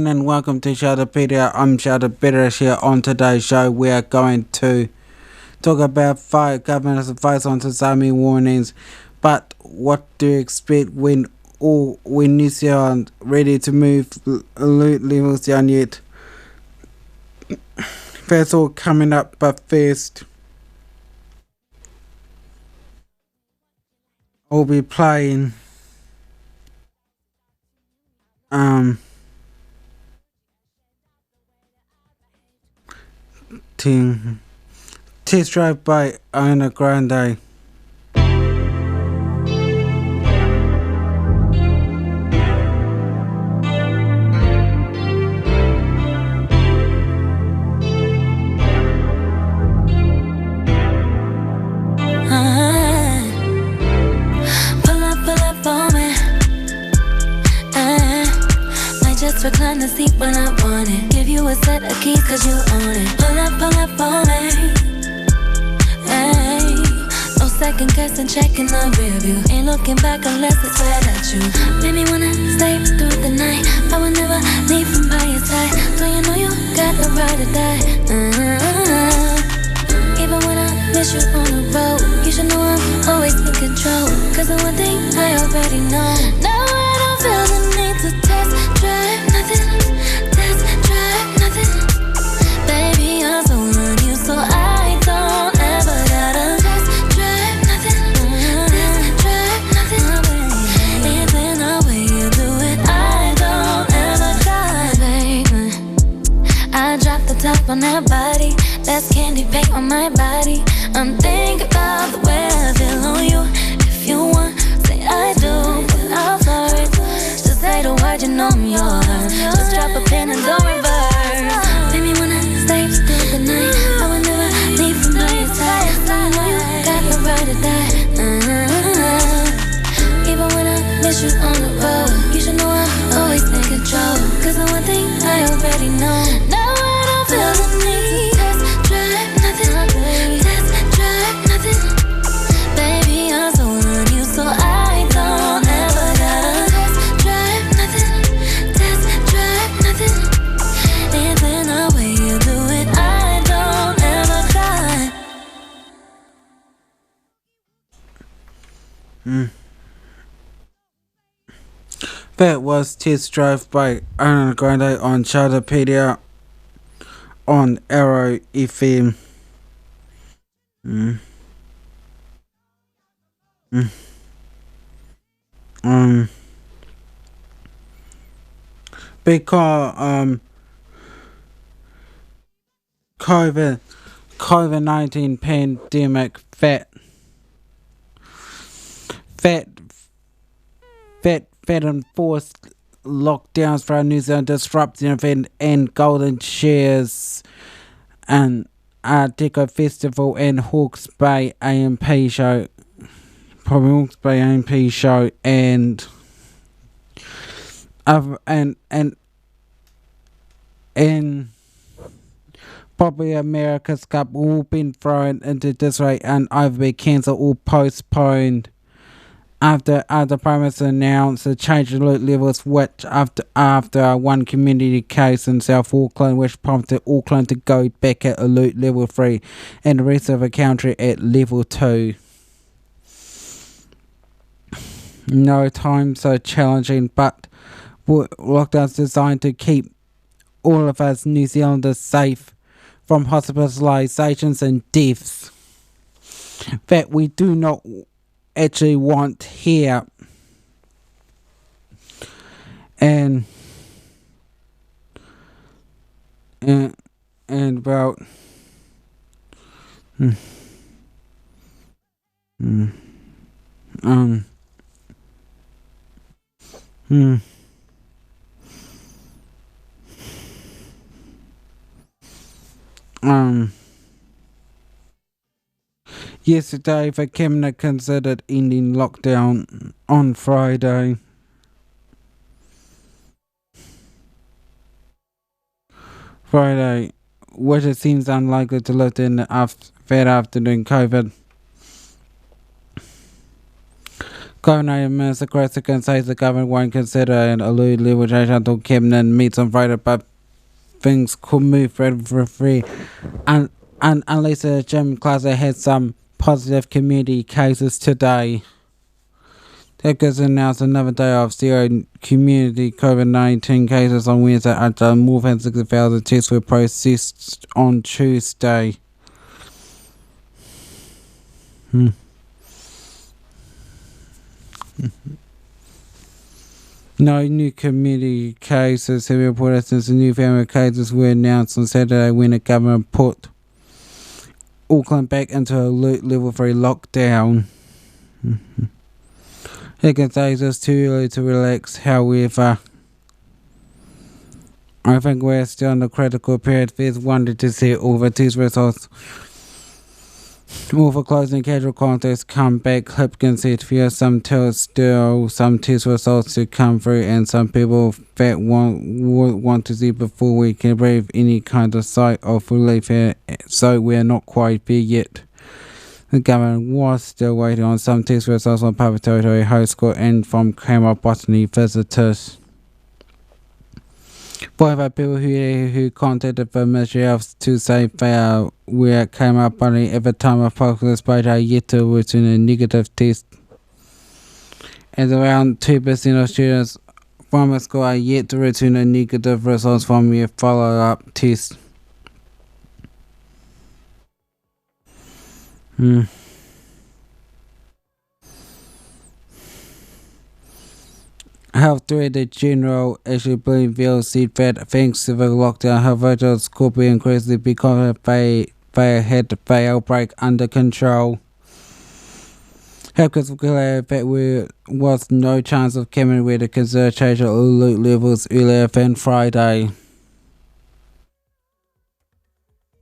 And welcome to Sheldopedia. I'm Sheldon Betteridge here. On today's show, we are going to talk about government's advice on tsunami warnings, but what do you expect when New Zealand ready to move alert levels down yet? That's all coming up, but first, I'll be playing team Test Drive by Ariana Grande. Recline the seat when I want it. Give you a set of keys cause you own it. Pull up on me. Hey, no second guessing, checking the rear view. Ain't looking back unless it's right at you. Made me wanna stay through the night. I would never leave from by your side. So you know you got the right to die. Even when I miss you on the road, you should know I'm always in control. Cause the one thing I already know. Now I don't feel the need to test drive nothing. Test drive nothing. Baby, I'm so on you, so I don't ever gotta test drive nothing. Test drive nothing. Even the way you do it, I don't ever try, baby. I drop the top on that body. That's candy paint on my body. I'm thinking about the way I feel on you. If you want, say I do, but I'll flirt. Just say the word, you know I'm yours. Just drop a pin and don't reverse. Baby, wanna stay through the night. I would never leave from by your side. So I know you got the right to die. Even when I miss you on the road, you should know I'm always in control. Cause the one thing I already know. Now I don't feel the need. Test drive nothing. Test drive nothing. Baby, I'm so on you, so I don't ever gotta test drive nothing. Test drive nothing. Even the way you do it, I don't ever try. That was Test Drive by Ariana Grande on Sheldopedia on Arrow FM. Because COVID-19 pandemic enforced lockdowns for New Zealand, disrupting event and Golden Shares and Art Deco Festival and Hawke's Bay AMP show. Probably Hawke's Bay AMP show and probably America's Cup all been thrown into disarray and either be cancelled or postponed after Prime Minister announced a change in alert levels, which after one community case in South Auckland, which prompted Auckland to go back at alert level 3 and the rest of the country at level 2. No time so challenging, but lockdowns designed to keep all of us New Zealanders safe from hospitalisations and deaths that we do not actually want here. And about yesterday, the cabinet considered ending lockdown on Friday. Which it seems unlikely to lift in that afternoon. Governor Minister Corsican says the government won't consider an allude level change until cabinet meets on Friday, but things could move for free. And unless the gym cluster had some positive community cases today. Texas announced another day of zero community COVID-19 cases on Wednesday after more than 60,000 tests were processed on Tuesday. No new community cases have been reported since the new family cases were announced on Saturday when the government put Auckland back into a level 3 lockdown. Higgins says it's too early to relax, however. I think we're still in the critical period. Feds wanted to see all the test results. All for closing casual contacts come back. Hipkins said still some test results to come through, and some people that want to see before we can breathe any kind of sight of relief here. So we're not quite there yet. The government was still waiting on some test results on public territory, high school, and from camera botany visitors. 5 people who contacted the Ministry of Health to say they were camera botany at the time of Parkinson's but are yet to return a negative test. And around 2% of students from the school are yet to return a negative results from their follow-up test. Health Director General Ashley Bloomfield said that thanks to the lockdown, health vigilance could be increased because they had the outbreak under control. Hopkins declared that there was no chance of Cameron where to consider changing alert levels earlier than Friday.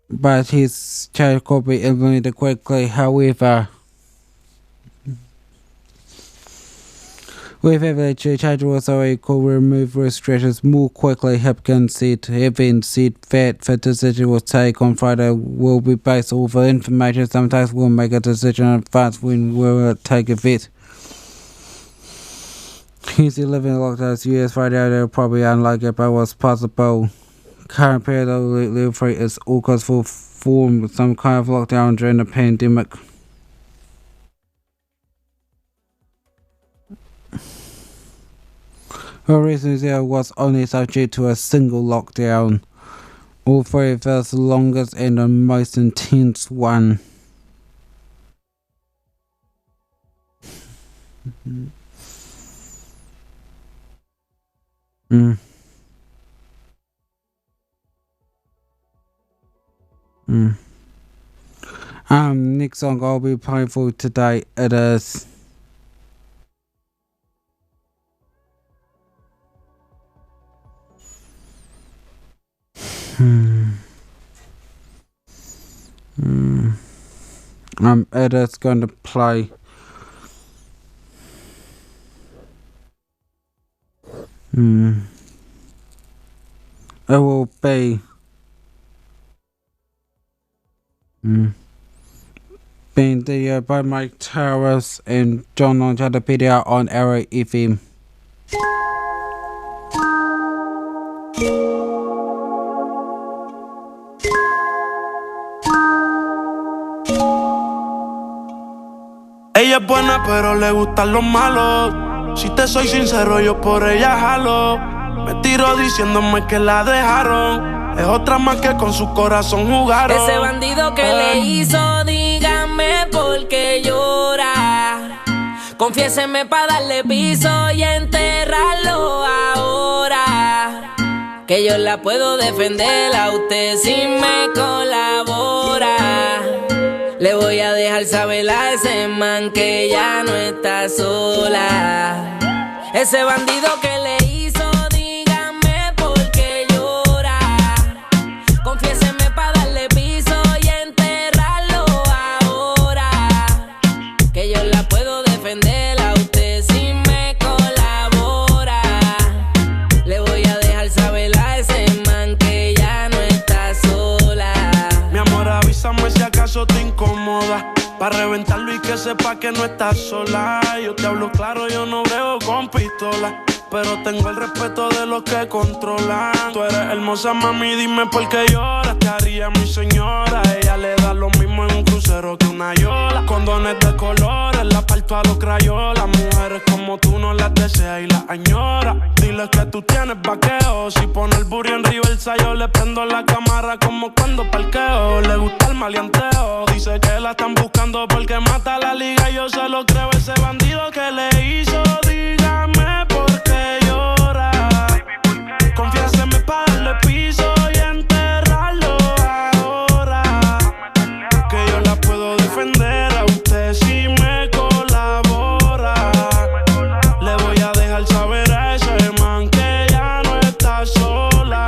But his change could be implemented quickly, however. With every change also could remove restrictions more quickly, Hipkins said, having said that the decision will take on Friday will be based on the information. Sometimes we'll make a decision in advance when we'll take a vet. He's 11 lockdowns US Friday, they're probably unlikely, but was possible. Current period of level 3 is all cause for some kind of lockdown during the pandemic. Her reason there was only subject to a single lockdown, all three of us the longest and the most intense one. Next song I'll be playing for today, it is it is going to play it will be being videoed by Mike Towers and John on Sheldopedia on Arrow FM. Ella es buena pero le gustan los malos. Si te soy sincero yo por ella jalo. Me tiro diciéndome que la dejaron. Es otra más que con su corazón jugaron. Ese bandido que le hizo, dígame por qué llora. Confiéseme pa' darle piso y enterrarlo ahora. Que yo la puedo defender a usted si me colabora. Le voy a dejar saber a ese man que ya no está sola. Ese bandido que le hizo, dígame por qué llora. Confiéseme pa' darle piso y enterrarlo ahora. Que yo la puedo defender a usted si me colabora. Le voy a dejar saber a ese man que ya no está sola. Mi amor, avísame si acaso te incomoda. Pa' reventarlo y que sepa que no estás sola. Yo te hablo claro, yo no brego con pistola, pero tengo el respeto de los que controlan. Tú eres hermosa, mami, dime por qué lloras. Te haría mi señora. Ella le da lo mismo en un crucero que una yola. Condones de colores, la parto a los crayolas. Mujeres como tú no las deseas y las añoras. Dile que tú tienes vaqueo. Si pone el burro en Riverside, yo le prendo la cámara como cuando parqueo. Le gusta el maleanteo. Dice que la están buscando porque mata la liga. Yo se lo creo, ese bandido que le hizo. Dígame por qué llora. Confiéseme para darle piso y enterrarlo ahora. Que yo la puedo defender a usted si me colabora. Le voy a dejar saber a ese man que ya no está sola.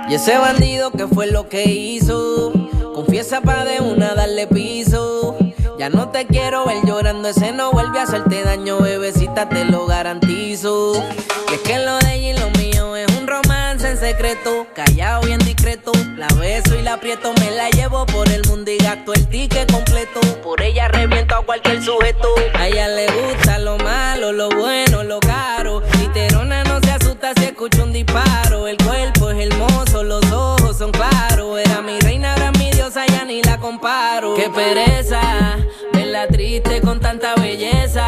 Y ese bandido, ¿qué fue lo que hizo? Confiesa pa' de una darle piso. Ya no te quiero ver llorando, ese no vuelve a hacerte daño, bebecita, te lo garantizo. Y es que lo de ella y lo mío es un romance en secreto, callado bien discreto. La beso y la aprieto, me la llevo por el mundo y gasto el ticket completo. Por ella reviento a cualquier sujeto. A ella le gusta lo malo, lo bueno, lo caro. Literona no se asusta si escucha un disparo. El cuerpo es hermoso, los ojos son claros. Era mi reina, ahora mi diosa, ya ni la comparo. Qué pereza verla triste con tanta belleza.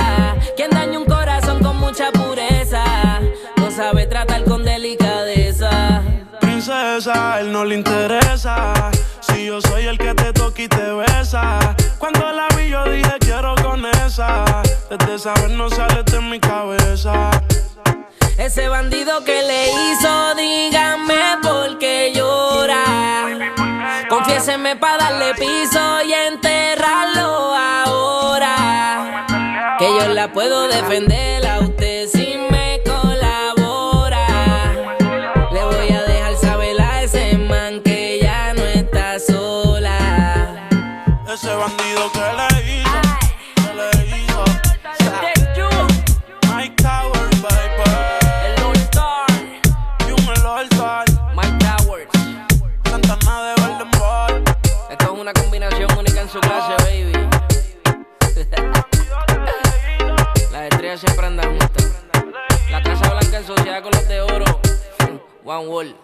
Quien daña un corazón con mucha pureza no sabe tratar con delicadeza. Princesa, él no le interesa. Si yo soy el que te toca y te besa. Cuando la vi yo dije quiero con esa. Desde esa vez no sale de mi cabeza. Ese bandido que le hizo, dígame por qué llora. Confiéseme pa' darle piso y enterrarlo ahora. Que yo la puedo defender a usted si me colabora. Le voy a dejar saber a ese man que ya no está sola. Ese bandido que le hizo, que le hizo. Mike Towers, baby. El All Star, El All-Star. Mike Towers. Santana de Golden Boy. Esto es una combinación única en su clase, baby. Las estrellas siempre andan juntas. La Casa Blanca en sociedad con los de oro. One Wall.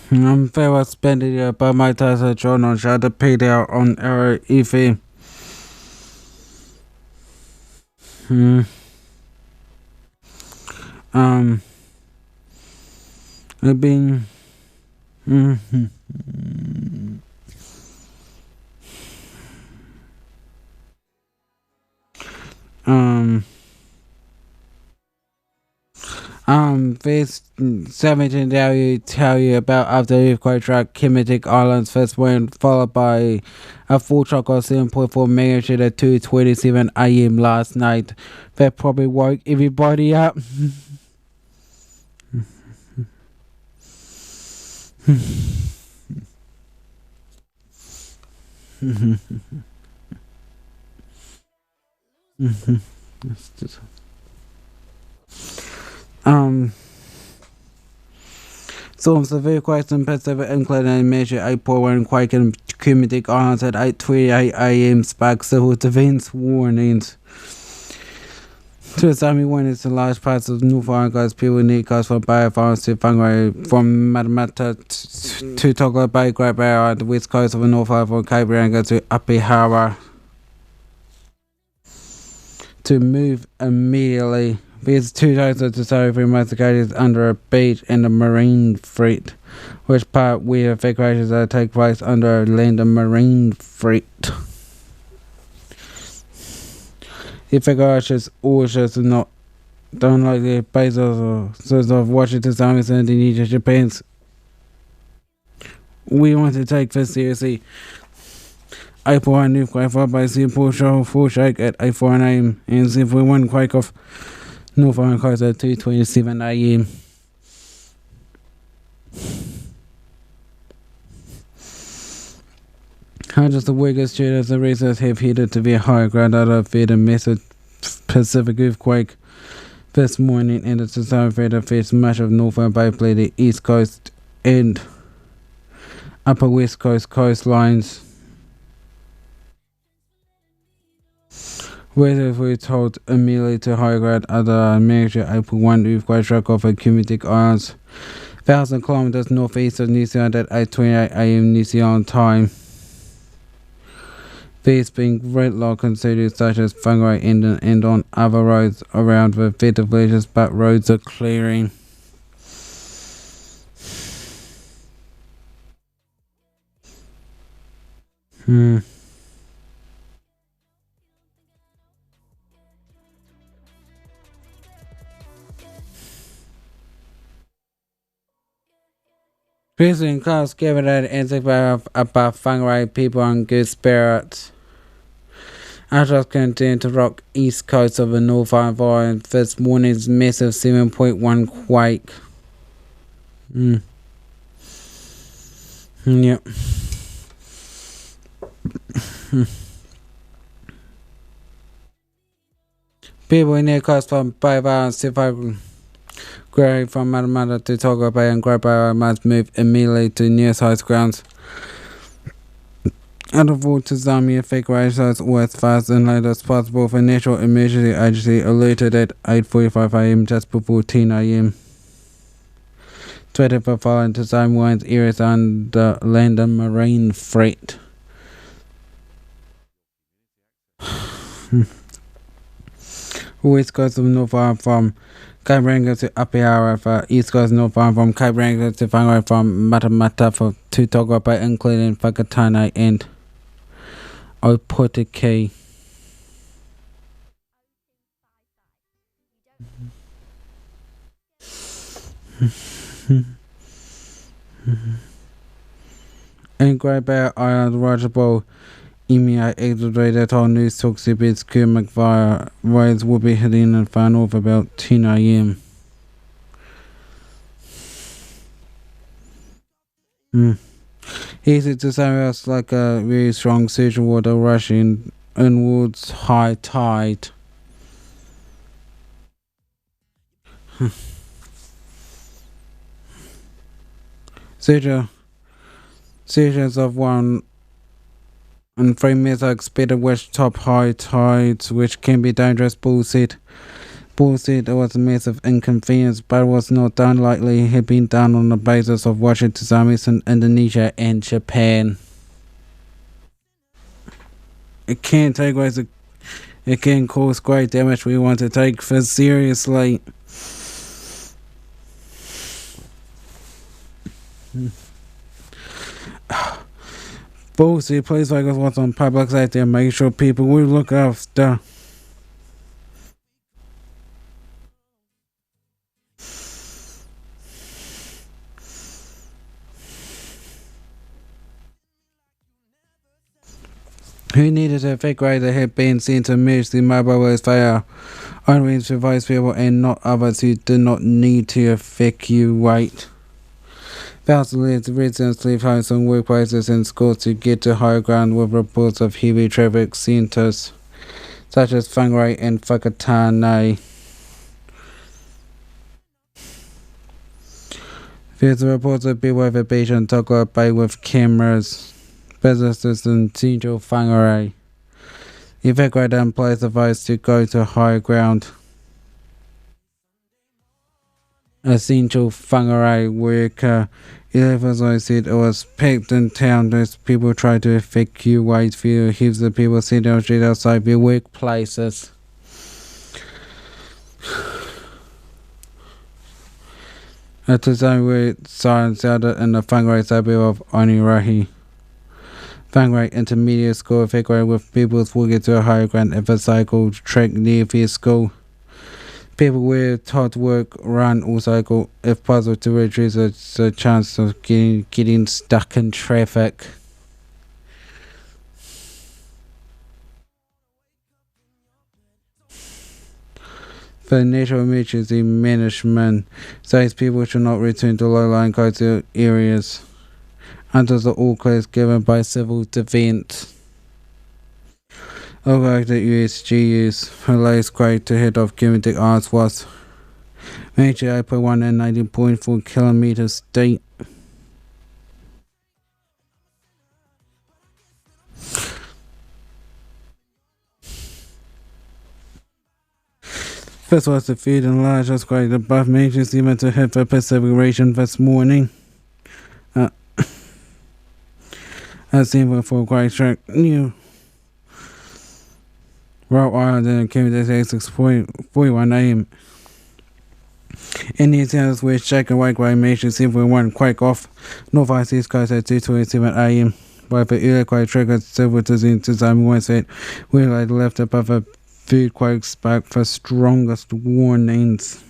I'm very spending by my time John on Sheldopedia on our EV. I've been this 17 tell you about after the earthquake struck Kemetic Islands first wind, followed by a full shock of 7.4 magnitude at 2:27 a.m. last night. That probably woke everybody up. Storms severe quakes in Pacific England and measure 8.1 quake in Kemetic Islands at 8:28 a.m. spark civil defense warnings. Tsunami warnings in large parts of North Island guys people need guys from Bay of Islands to Whangarei, from Matamata to Togolo Bay, Great Barrier Island, the west coast of the North Island from Cape Ranga to Apihara to move immediately. There's 2 days of discovery investigators under a beach and a marine threat, which part where evacuations are take place under a land and marine threat. Evacuations also not done like the bases of Washington, Samus, and Indonesia, Japan's. We want to take this seriously. April 1 new quake followed by simple show full shake at 8:04 a.m. and simple 1 quake off North Island coast at 2:27 a.m. Hundreds of weakest students and researchers have headed to their higher ground out of fear the massive Pacific earthquake. This morning in the society that faced much of northern Bay, the east coast and upper west coast coastlines. Weather we told immediately to high grade other major April 1 earthquake struck off a Cumetic Islands, 1,000 kilometers northeast of New Zealand at 8:28 a.m. New Zealand time. These being red lock considered such as Whangarei and on other roads around the affected villages, but roads are clearing. President Klaus gave it an answer about Whangarei people on good spirits. After continued to rock east coast of the North Island this morning's massive 7.1 quake. Yep. People in their coast from Bay Islands to Grey from Matamata to Togo Bay and Great Bay must move immediately to nearest high grounds. Out of all to Zambia, fake ratios or as fast and late as possible for National Emergency Agency alerted at 8:45 a.m. just before 10 a.m. Tweeted for following to Samoan's areas under land and marine threat. West coast of North Island from Cape Reinga to Apiara, east coast of North Island from Cape Reinga to Whangarei, from Matamata to Togo Bay, including Whakatane and Opotiki. In Great Bay Island, Rajabo EMEA exaggerated all news talk CBS Kermit via rails will be hitting in far north about 10 a.m. He said to somewhere else like a very strong surge water rushing inwards high tide. Surges of 1 and 3 meters are expected with top high tides, which can be dangerous. Bullshit. It was a massive inconvenience, but it was not done lightly. It had been done on the basis of watching tsunamis in Indonesia and Japan. It can cause great damage. We want to take this seriously. Bullshit, please focus what's on public safety and make sure people will look after. Who needed to evacuate that had been sent to emergency mobile as they are only to those people and not others who did not need to evacuate. Thousands of residents leave homes and workplaces and schools to get to higher ground with reports of heavy traffic centres such as Whangarei and Whakatane. There's reports of people at the beach on Togo Bay with cameras. Businesses in central Whangarei. Evacuate and place advice to go to higher ground. A central Whangarei worker 11 said it was packed in town as people tried to evacuate few heaps of people sitting on the street outside their workplaces. A tsunami siren sounded in the Whangarei suburb of Onirahi. Whangarei Intermediate School evacuated with people walking to a higher ground at the cycle track near their school. People were taught to work, run or cycle if possible to reduce the chance of getting stuck in traffic. The National Emergency Management says people should not return to low-lying coastal areas until the all clear is given by civil defence. Although the USGS, her latest quake to head off Cumetic Islands was Major 8.1 and 90.4 kilometers deep. First was the feed and large earthquake above majors even to hit the Pacific region this morning. As seen for quite track new. Rhode Island and came to 6:41 a.m. Indian South West shaken awake by major 7.1 quake off North West East Coast at 2:27 a.m. By the earthquake triggered several dozens to zone 1 set where they left above a third quake spark for strongest warnings.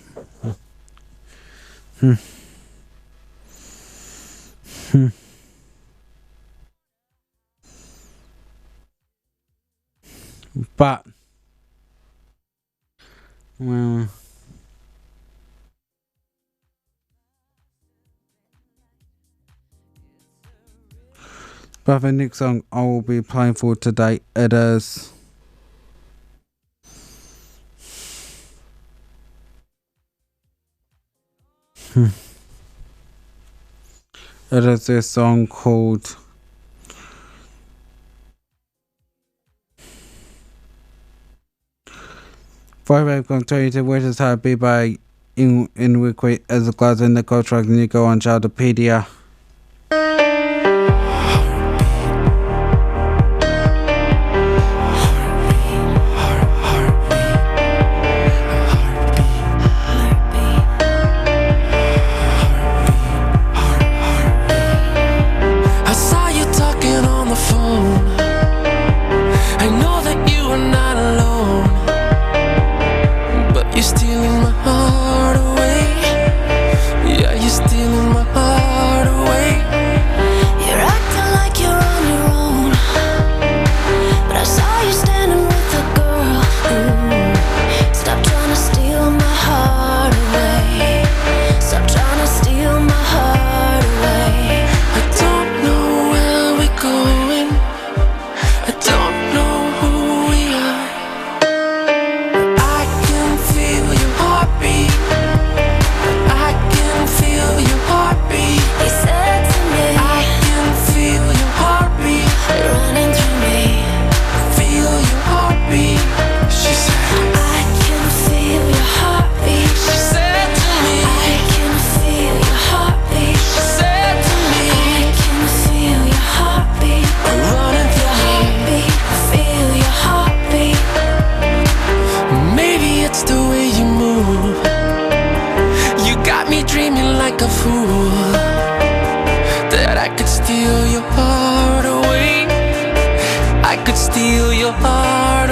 But well, but the next song I will be playing for today, it is a song called Five continue to which is how be by in Wicked as a class in the contract Nico on Sheldopedia. He said to me, I can feel your heartbeat.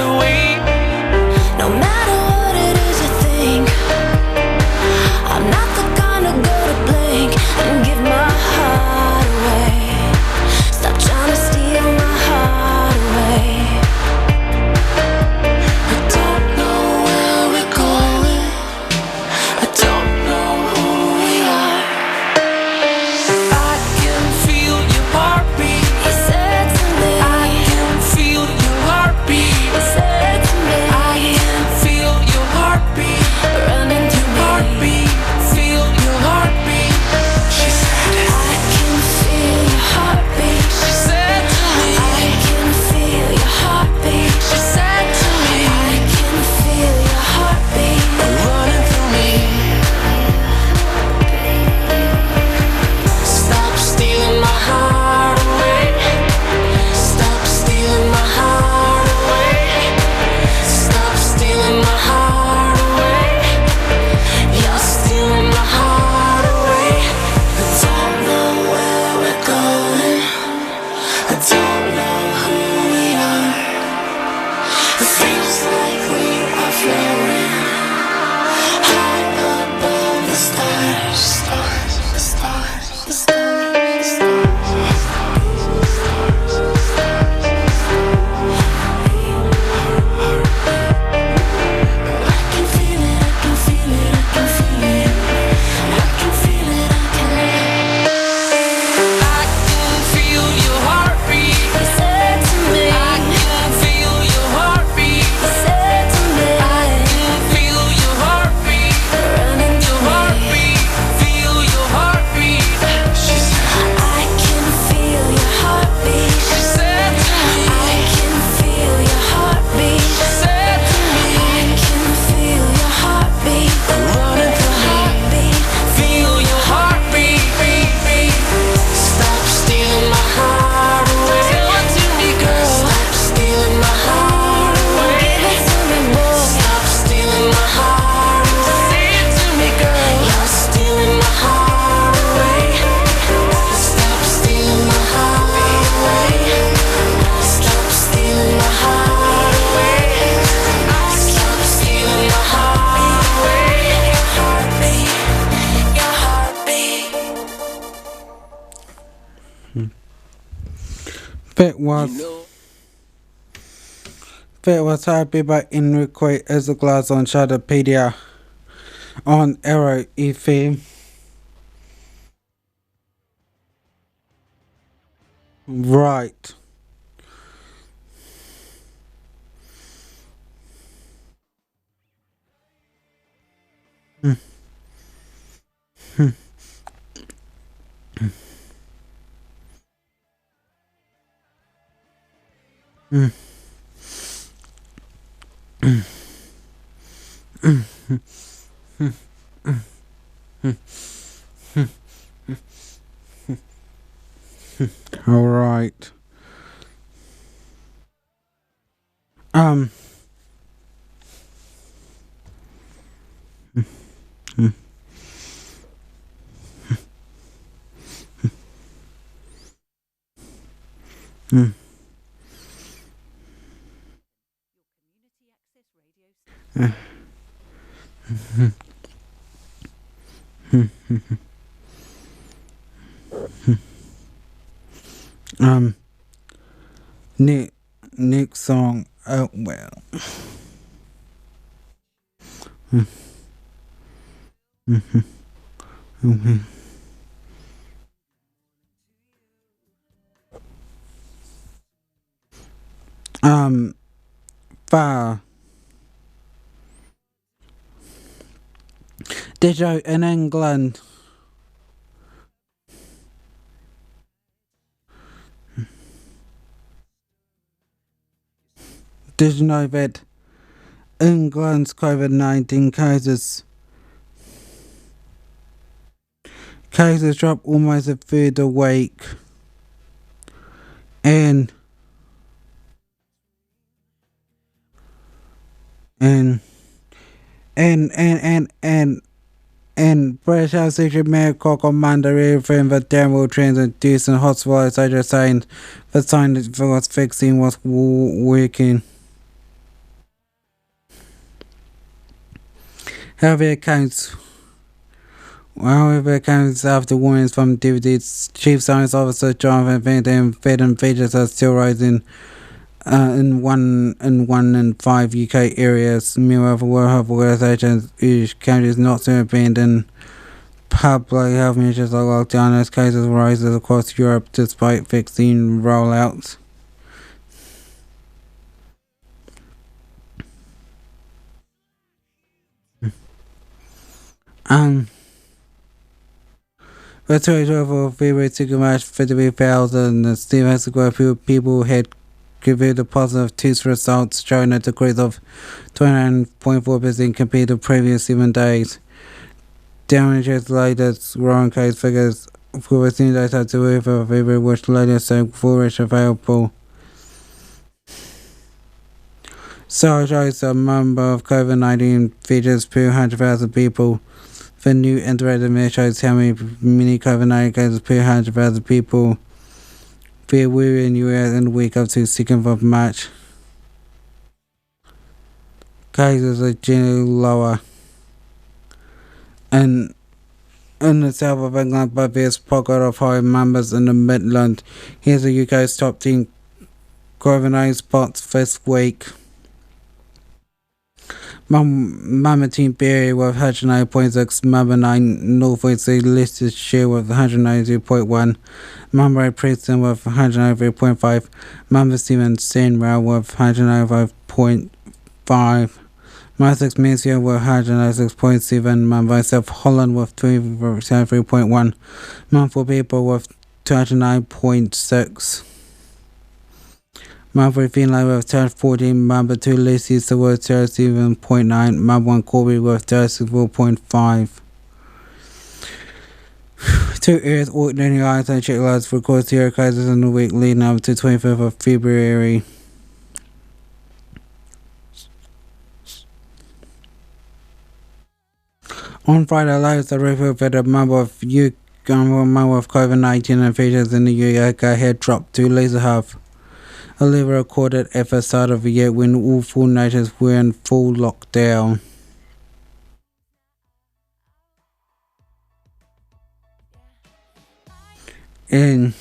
That was happy by Enrique as a glass on Sheldopedia on Arrow FM. Right. All right. Um. Um. Nick song. Oh well. Um. Fire. Did you in England? Did you know that England's COVID-19 cases dropped almost a third a week, and and and and and and and British Health Secretary Medical Commander reaffirmed that downward trends in deaths and hospitalization signs the sign that the vaccine was working. However, accounts after warnings from DVD's Chief Science Officer Jonathan Van Fed infections are still rising in one in 5 UK areas. Meanwhile, the World Health Organization urged countries not to abandon public health measures like lockdown as cases rise across Europe despite vaccine rollouts. The 2024 February ticket match 53,000 and Steve Square people had revealed the positive test results showing a decrease of 29.4% compared to previous 7 days. Damages latest growing case figures for the same data to for February which later so full is available. So shows the number of COVID-19 features per 100,000 people. The new integrated measure shows how many COVID-19 cases per 100,000 people there were in US in the week up to 2nd of March. Cases are generally lower in the south of England, but there's pocket of high numbers in the Midlands. Here's the UK's top 10 COVID-19 spots this week. Mama Team Berry with 109.6, Mama 9 Northwest Leicestershire with 192.1, Mama Preston with 193.5, Mama 7 Sandwell with 195.5, Mama 6 Mansfield with 196.7, Mama South Holland with 3.1, Mama 4 People with 209.6. Mum 3 Finlay with 14, Mum 2 Leicester with 37.9, Mum 1 Corby with 34.5. 2 Earth Ordinary Eyes and Check Lights record 0 cases in the week leading up to 25th of February. On Friday, latest the report that the number of COVID-19 infections in the UK had dropped to less than half. A level recorded at the start of the year when all 4 nations were in full lockdown. And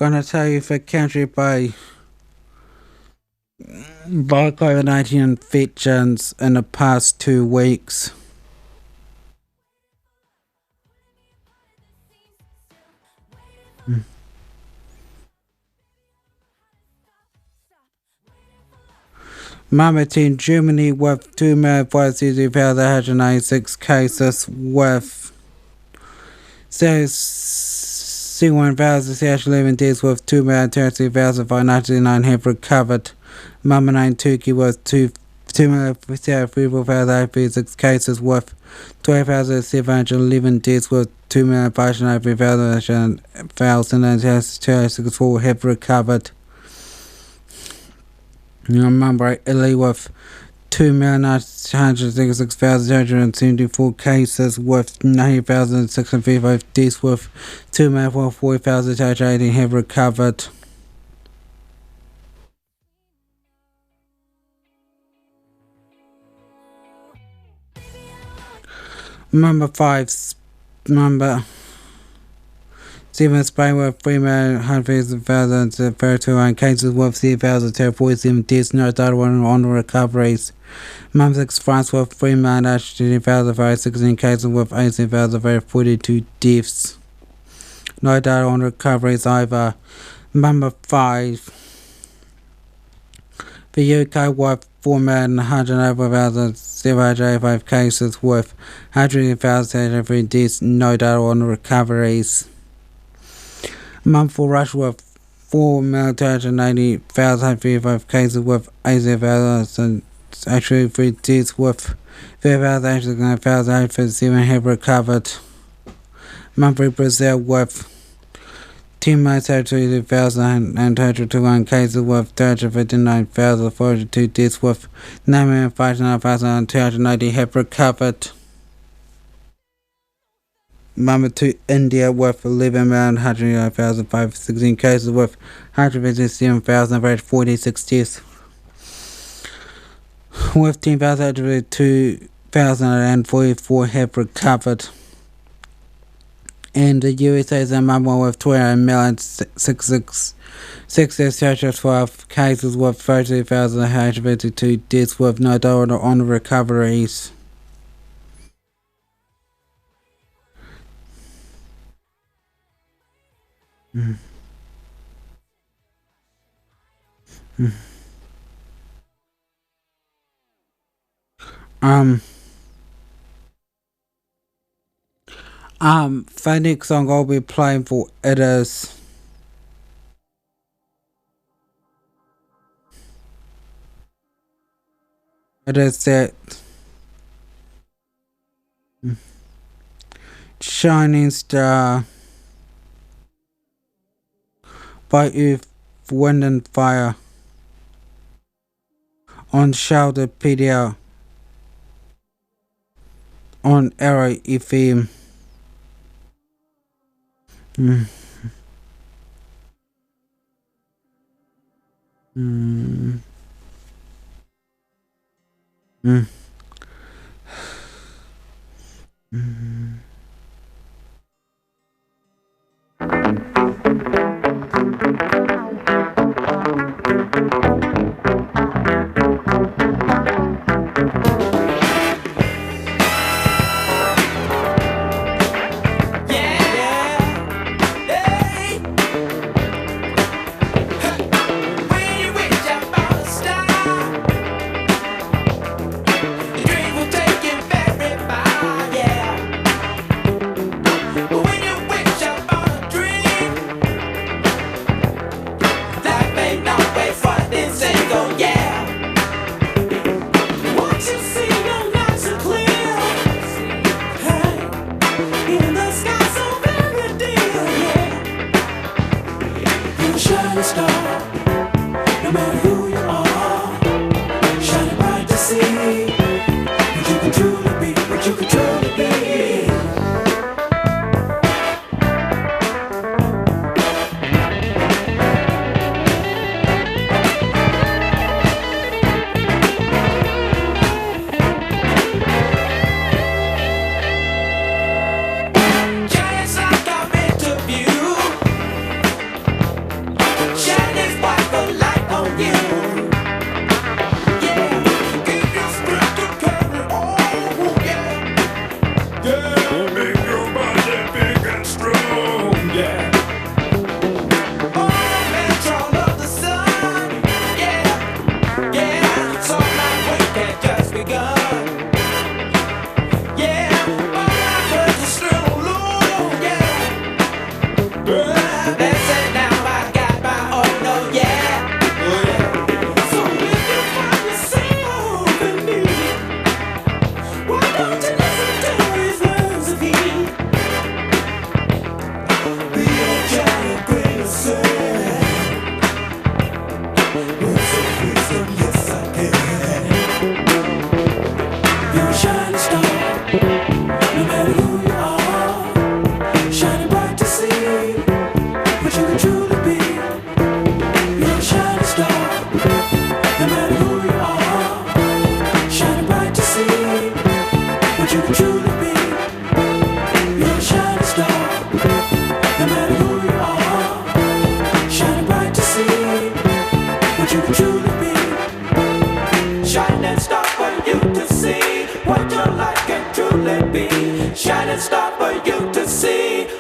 Gonna tell you the country by COVID-19 infections in the past 2 weeks. Number 10, Germany with 2,560,196 cases with 61,611 deaths with 2,032,599 have recovered. Number 9, Turkey with 2,034,836 cases with 12,711 deaths with 2,593,264 have recovered. Number 8, Italy with 2,966,274 cases with 90,655 deaths with 2,044,280 have recovered. Number 5, number 7, Spain with 3,100,031 cases with 3,047 deaths, no data on recoveries. Number 6, France with 3,016 cases with 18,042 deaths, no data on recoveries either. Number 5, the UK with 4,111,785 cases with 100,073 deaths, no data on recoveries. Month for Russia with 4,280,055 cases with 80,083 deaths with 3,857 have recovered. Month for Brazil with 10,032,221 cases with 359,402 deaths with 9,059,290 have recovered. Number 2, India with 11,109,516 cases with 157,046 deaths with 10,002,044 have recovered. And the USA is number 1 with 28,612 cases with 30,152 deaths with no data on recoveries. The next song I'll be playing for it is that Shining Star by Earth, Wind and Fire on Sheldopedia on Arrow FM.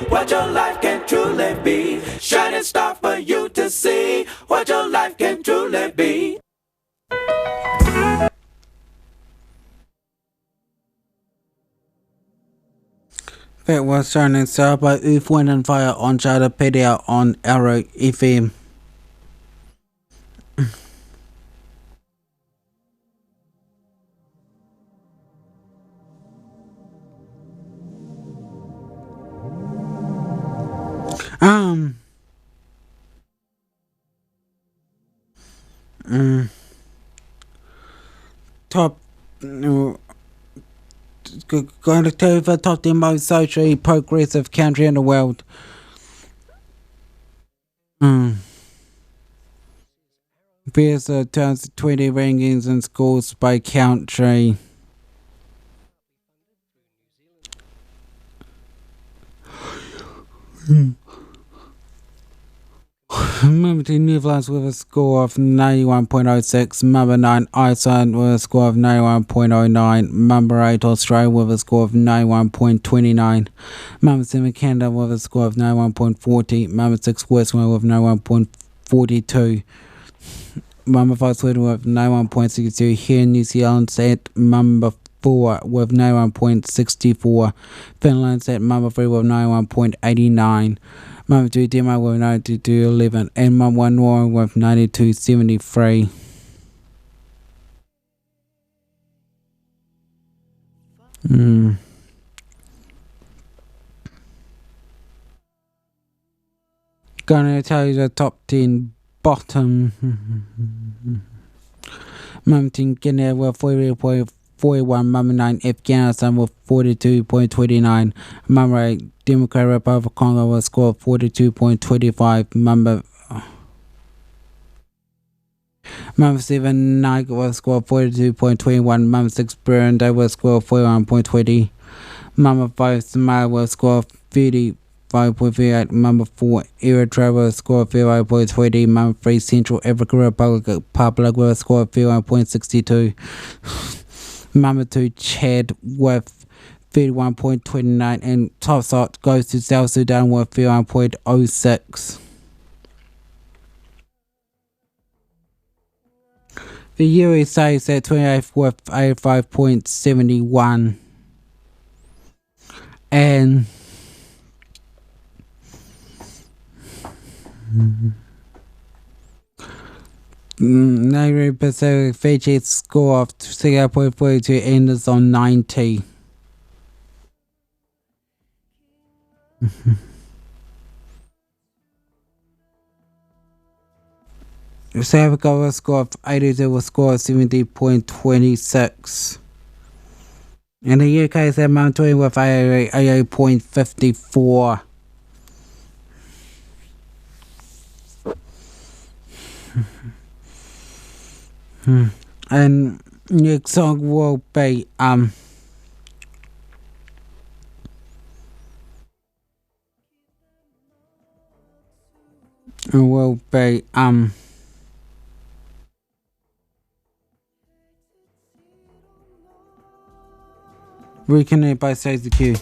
what your life can truly be. Shining star for you to see what your life can truly be. That was Shining Star by Earth, Wind and Fire on Sheldopedia on Arrow FM. Top going to tell you the top 10 most socially progressive country in the world. Here's the 2020 rankings and scores by country. Number 2, Netherlands with a score of 91.06. Number 9, Iceland with a score of 91.09. Number 8, Australia with a score of 91.29. Number 7, Canada with a score of 91.40. Number 6, Switzerland with 91.42. Number 5, Sweden with 91.62. Here in New Zealand's at number 4 with 91.64. Finland's at number 3 with 91.89. Number 2, Denmark with 92.11, and number 1, Norway with 92.73. Gonna tell you the top 10 bottom. Number 10, Guinea with 40.41. Number 9, Afghanistan with 42.29. Number 8, Democratic Republic of Congo with a score of 42.25. Number 7, Niger with a score of 42.21. Number 6, Burundi with a score of 41.20. Number 5, Somalia with a score of 35.38. Number 4, Eritrea with a score of 35.20. Number 3, Central African Republic with a score of 51.62. Number 2, Chad with 31.29, and top spot goes to South Sudan with 31.06. The USA is at 28th with 85.71, and Nairobi Pacific Fiji's score of 6.42 ends on 90. South Africa with a score of 82 with a score of 70.26. And the UK is at Mount 20 with 88.54. And next song will be Reconnect by Stacey Q.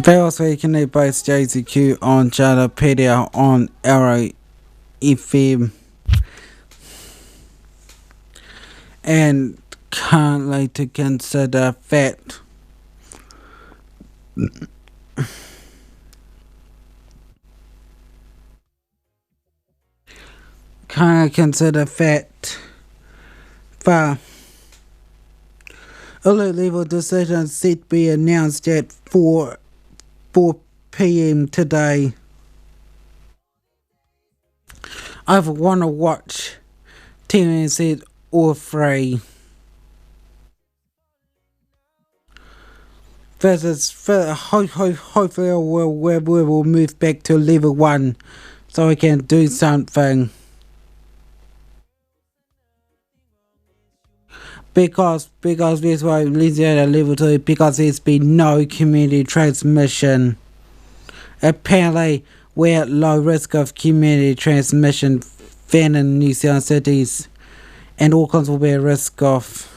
Fails weekly based JCQ on Sheldopedia on Arrow FM and currently to consider fat. Currently consider fat for alert level decision set to be announced at 4 p.m. today. I want to watch teeming or free. Hopefully we will move back to level 1 so we can do something. Because this way leads at level 2 because there's been no community transmission. Apparently we're at low risk of community transmission found in New Zealand cities, and Auckland will be at risk of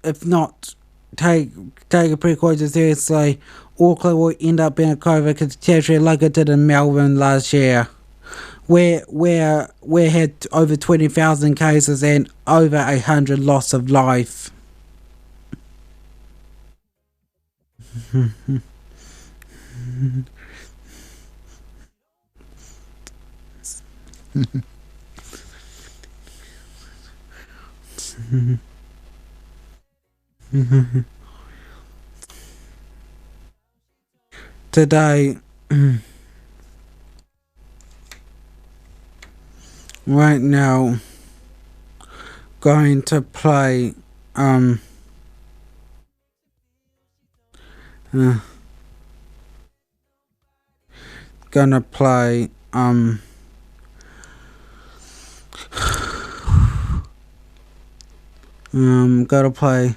if not take a precaution seriously. Auckland will end up being a COVID territory like it did in Melbourne last year, where we had over 20,000 cases and over 100 loss of life. Today, right now, going to play gonna play gotta play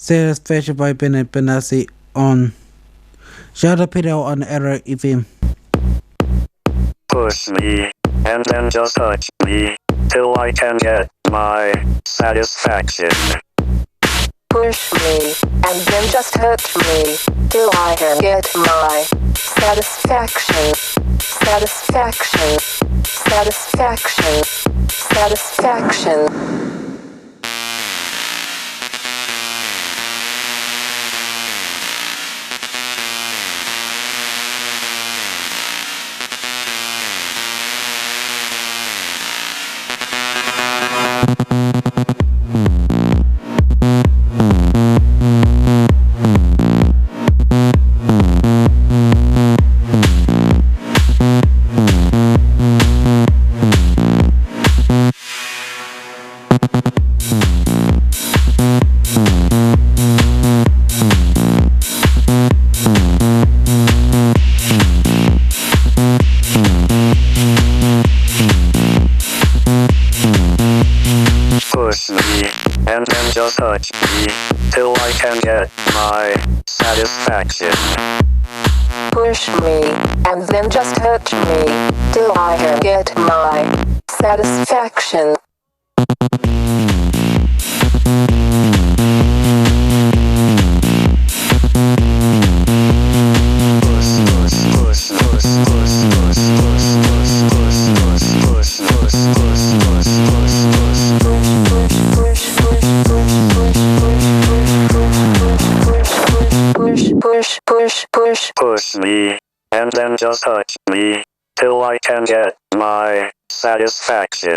Satisfaction by Bennett Benassi on Sheldopedia on Arrow FM. Push me, and then just touch me, till I can get my satisfaction. Push me, and then just hurt me, till I can get my satisfaction. Satisfaction. Satisfaction. Satisfaction. Push me, and then just touch me, till I can get my satisfaction. Push me, and then just hurt me, till I can get my satisfaction. Push me, and then just touch me, till I can get my satisfaction. Push me, and then just touch me, till I can get my satisfaction.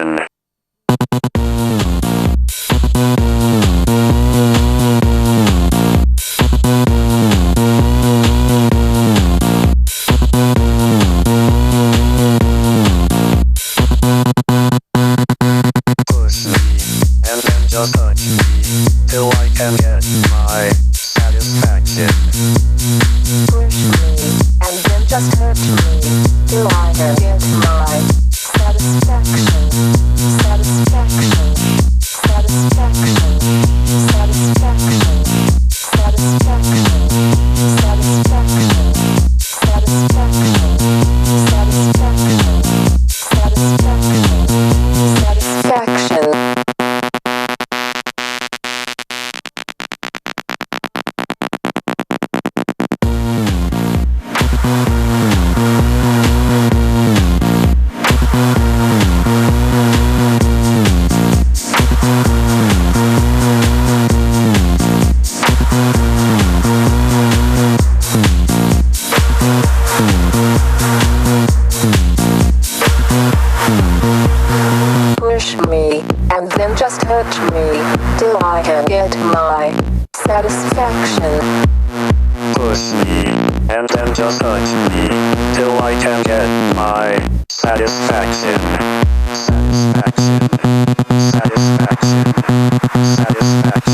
Push me, and then just hurt me, till I can get my satisfaction. Satisfaction. Satisfaction. Satisfaction. Satisfaction. Satisfaction. Satisfaction. Satisfaction. Satisfaction. Satisfaction. I can get my satisfaction. Push me, and then just touch me, till I can get my satisfaction. Satisfaction. Satisfaction. Satisfaction.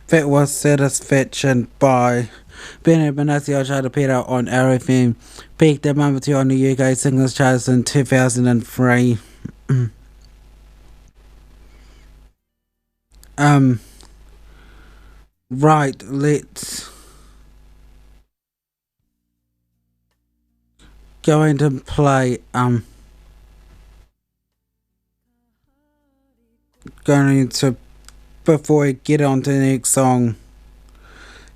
That was Satisfaction by Benny Benassi on Sheldopedia on RFM. Peaked at number 2 on the UK singles charts in 2003. Right, let's going to play going to before we get on to the next song.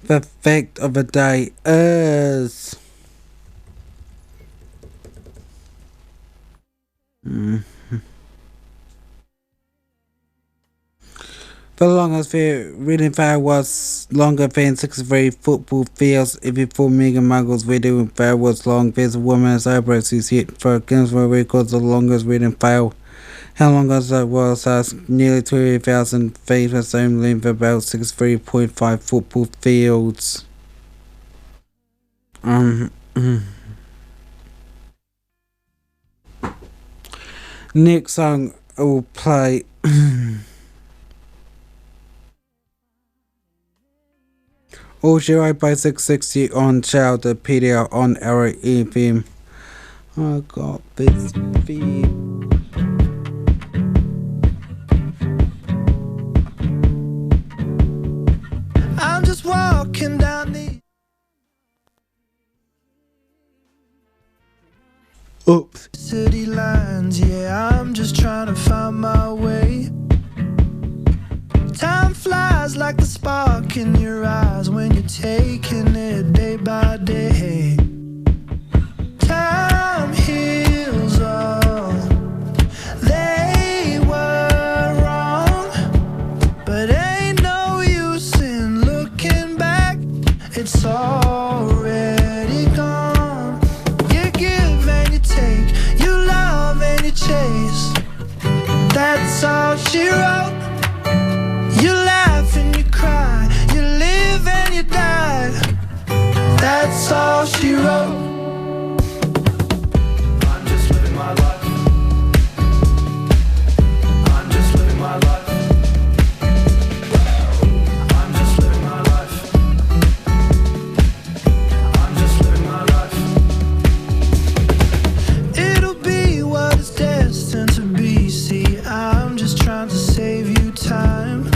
The fact of the day is the longest reading file was longer than 63 football fields. Every 4 Mega Muggles reading file was long. There's a woman's eyebrows who set for Guinness World Records the longest reading file. How long was it? Was nearly 20,000 feet, the same length, about 63.5 football fields. Next song I will play. All Zero by 660 on Sheldopedia on our FM. I got this feed. I'm just walking down the city lines, yeah, I'm just trying to find my way. Time flies like the spark in your eyes when you're taking it day by day. Time heals all. They were wrong, but ain't no use in looking back. It's already gone. You give and you take, you love and you chase. That's all she wrote. You laugh and you cry, you live and you die. That's all she wrote. I'm just living my life. I'm just living my life. I'm just living my life. I'm just living my life. It'll be what it's destined to be. See, I'm just trying to save you time.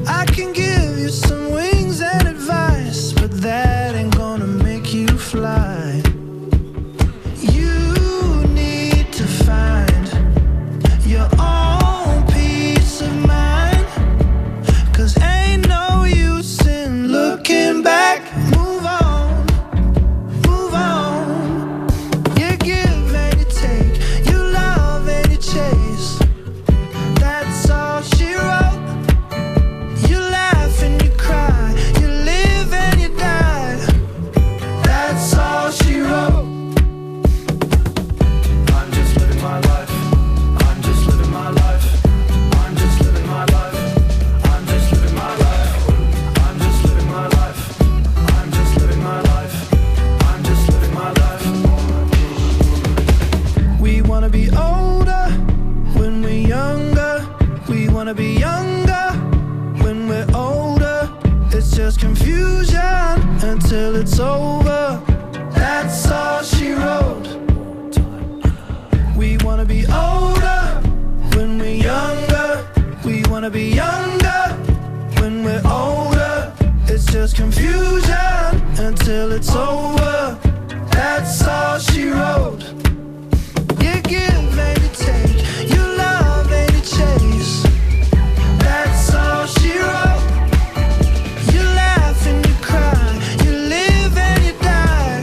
I can give you some wings and advice, but that ain't gonna make you over. That's all she wrote. We wanna be older when we're younger. We wanna be younger when we're older. It's just confusion until it's over. That's all she wrote. You give and you take, you love and you chase. That's all she wrote. You laugh and you cry, you live and you die.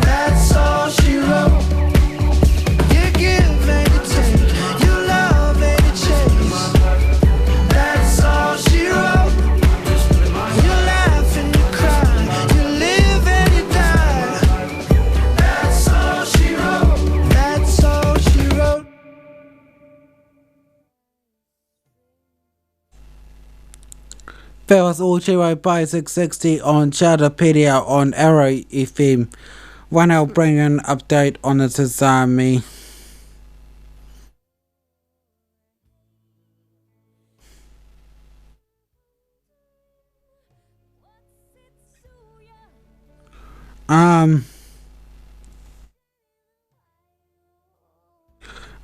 That's all she wrote. You give and you take, you love and you chase. That's all she wrote. You laugh and you cry, you live and you die. That's all she wrote. That's all she wrote. That was all she wrote by 660 on Sheldopedia on Arrow FM. One I'll bring an update on the tsunami.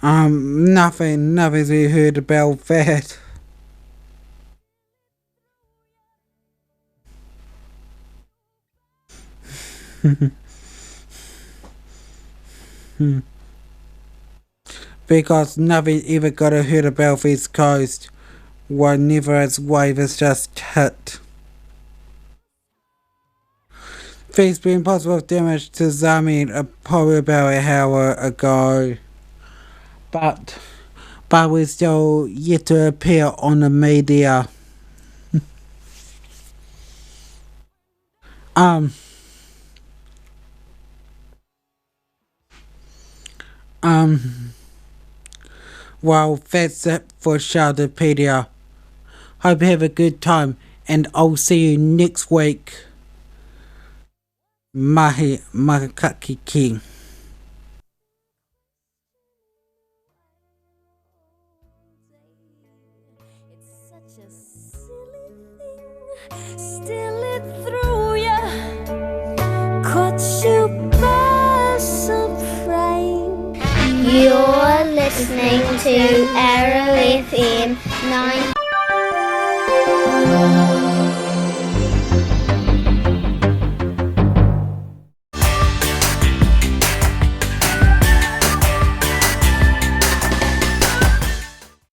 Nothing's we heard about that. Because nothing ever got a heard about East Coast. Whenever its wave is just hit. There's been possible damage to Zami probably about an hour ago. But we're still yet to appear on the media. Well, that's it for Sheldopedia. Hope you have a good time, and I'll see you next week. Mahi Makakiki. Still it through ya, caught you by surprise. You're listening to Arrow FM 9.